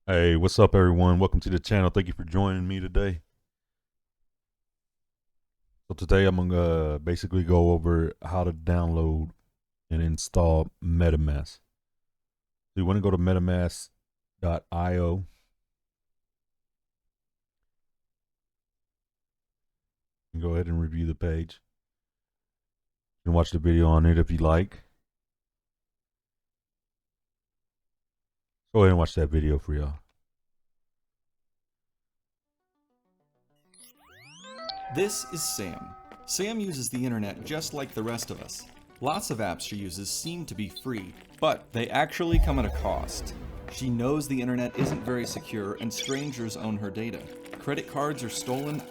Hey, what's up, everyone? Welcome to the channel. Thank you for joining me today. So today I'm gonna basically go over how to download and install Metamask. So you want to go to metamask.io and go ahead and review the page. You can watch the video on it if you like. Go ahead and watch that video for y'all. This is Sam. Sam uses the internet just like the rest of us. Lots of apps she uses seem to be free, but they actually come at a cost. She knows the internet isn't very secure and strangers own her data. Credit cards are stolen,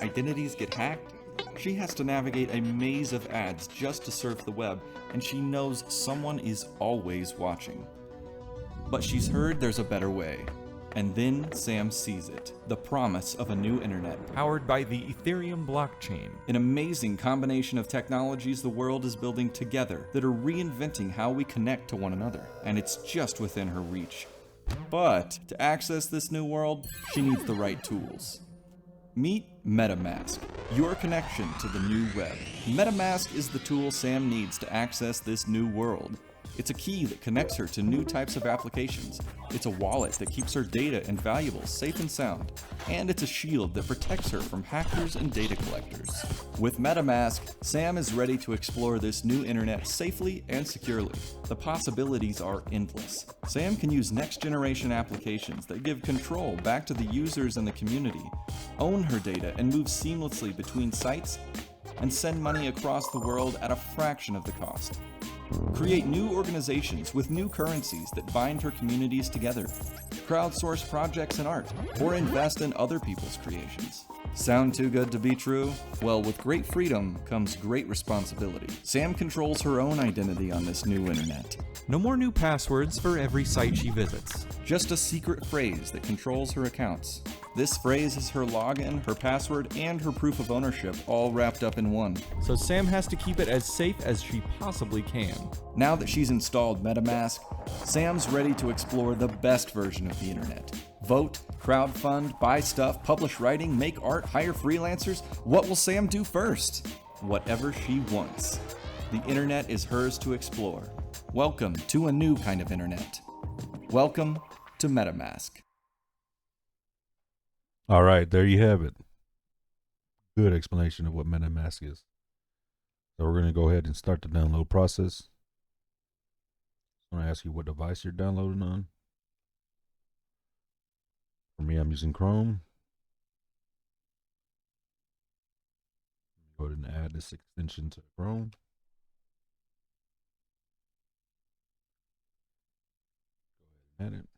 identities get hacked. She has to navigate a maze of ads just to surf the web, and she knows someone is always watching. But she's heard there's a better way. And then Sam sees it, the promise of a new internet. Powered by the Ethereum blockchain. An amazing combination of technologies the world is building together that are reinventing how we connect to one another. And it's just within her reach. But to access this new world, she needs the right tools. Meet Metamask, your connection to the new web. Metamask is the tool Sam needs to access this new world. It's a key that connects her to new types of applications. It's a wallet that keeps her data and valuables safe and sound. And it's a shield that protects her from hackers and data collectors. With MetaMask, Sam is ready to explore this new internet safely and securely. The possibilities are endless. Sam can use next-generation applications that give control back to the users and the community, own her data and move seamlessly between sites, and send money across the world at a fraction of the cost. Create new organizations with new currencies that bind her communities together. Crowdsource projects and art, or invest in other people's creations. Sound too good to be true? Well, with great freedom comes great responsibility. Sam controls her own identity on this new internet. No more new passwords for every site she visits. Just a secret phrase that controls her accounts. This phrase is her login, her password, and her proof of ownership all wrapped up in one. So Sam has to keep it as safe as she possibly can. Now that she's installed MetaMask, Sam's ready to explore the best version of the internet. Vote, crowdfund, buy stuff, publish writing, make art, hire freelancers. What will Sam do first? Whatever she wants. The internet is hers to explore. Welcome to a new kind of internet. Welcome to MetaMask. All right, there you have it. Good explanation of what Metamask is. So we're going to go ahead and start the download process. I'm going to ask you what device you're downloading on. For me, I'm using Chrome. Go ahead and add this extension to Chrome. Go ahead and add it.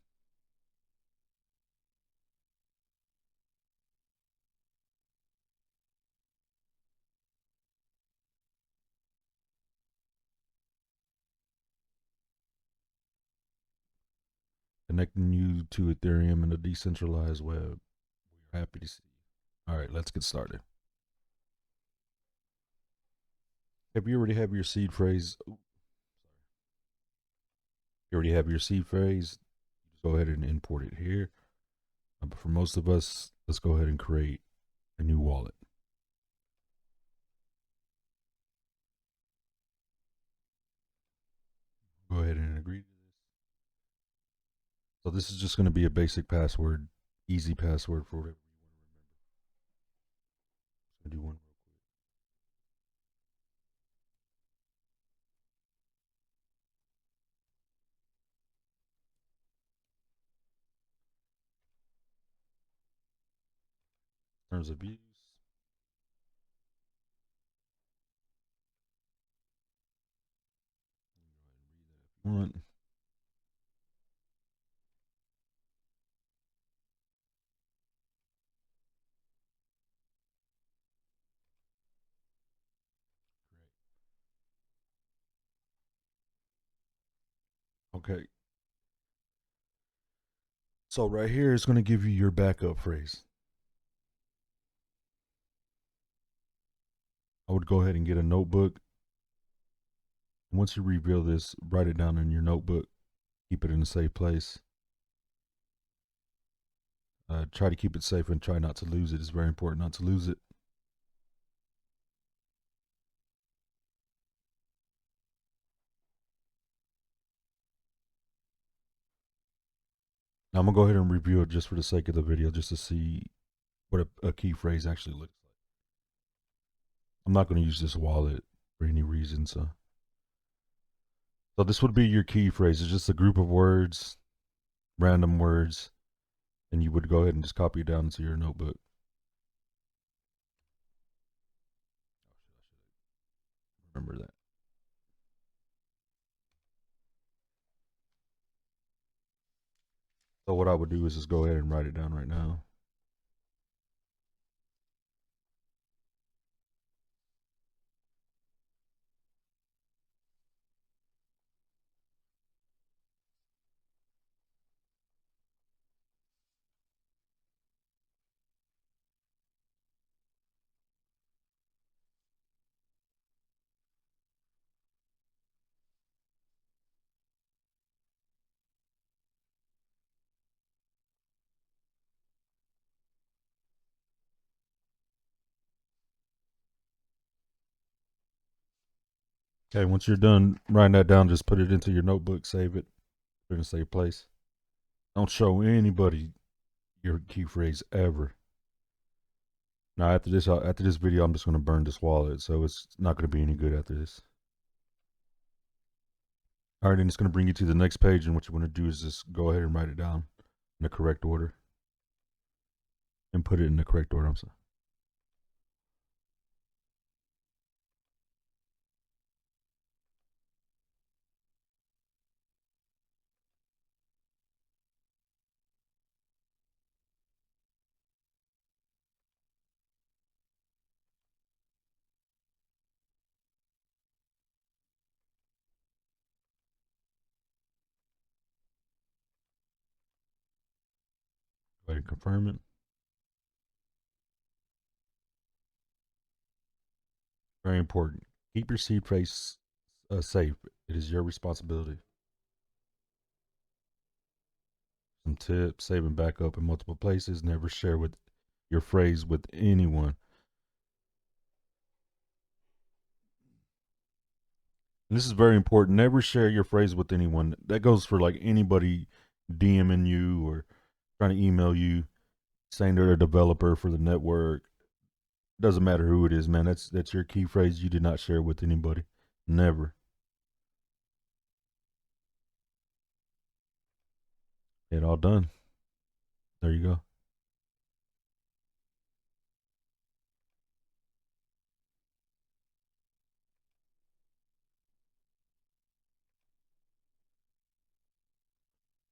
Connecting you to Ethereum and the decentralized web. We're happy to see you. All right, let's get started. If you already have your seed phrase, just go ahead and import it here. But for most of us, let's go ahead and create a new wallet. Go ahead and agree to this. So this is just going to be a basic password, easy password for whatever you want to remember. Just going to do one real quick. Terms of use. Go ahead and read that if you want. Okay. So right here is going to give you your backup phrase. I would go ahead and get a notebook. Once you reveal this, write it down in your notebook. Keep it in a safe place. Try to keep it safe and try not to lose it. It's very important not to lose it. Now I'm gonna go ahead and review it just for the sake of the video, just to see what a key phrase actually looks like. I'm not going to use this wallet for any reason, so this would be your key phrase. It's just a group of words, random words, and you would go ahead and just copy it down into your notebook. Remember that. So what I would do is just go ahead and write it down right now. Okay, once you're done writing that down, just put it into your notebook, save it, put it in a safe place. Don't show anybody your key phrase ever. Now after this video, I'm just going to burn this wallet, so it's not going to be any good after this. All right, then it's going to bring you to the next page, and what you want to do is just go ahead and write it down in the correct order, and put it in the correct order. I'm sorry. Go ahead and confirm it. Very important. Keep your seed phrase safe. It is your responsibility. Some tips: save and back up in multiple places. Never share with your phrase with anyone. And this is very important. Never share your phrase with anyone. That goes for like anybody DMing you or trying to email you saying they're a developer for the network. Doesn't matter who it is, man. That's your key phrase. You did not share with anybody. Never. It all done. There you go.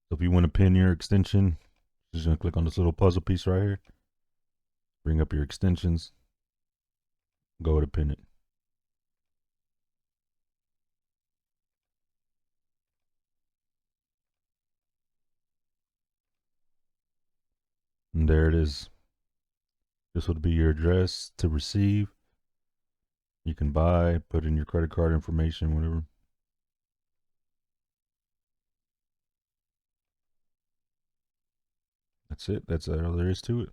So if you want to pin your extension, just gonna click on this little puzzle piece right here. Bring up your extensions. Go to pin it. And there it is. This would be your address to receive. You can buy, put in your credit card information, whatever. That's it. That's all there is to it.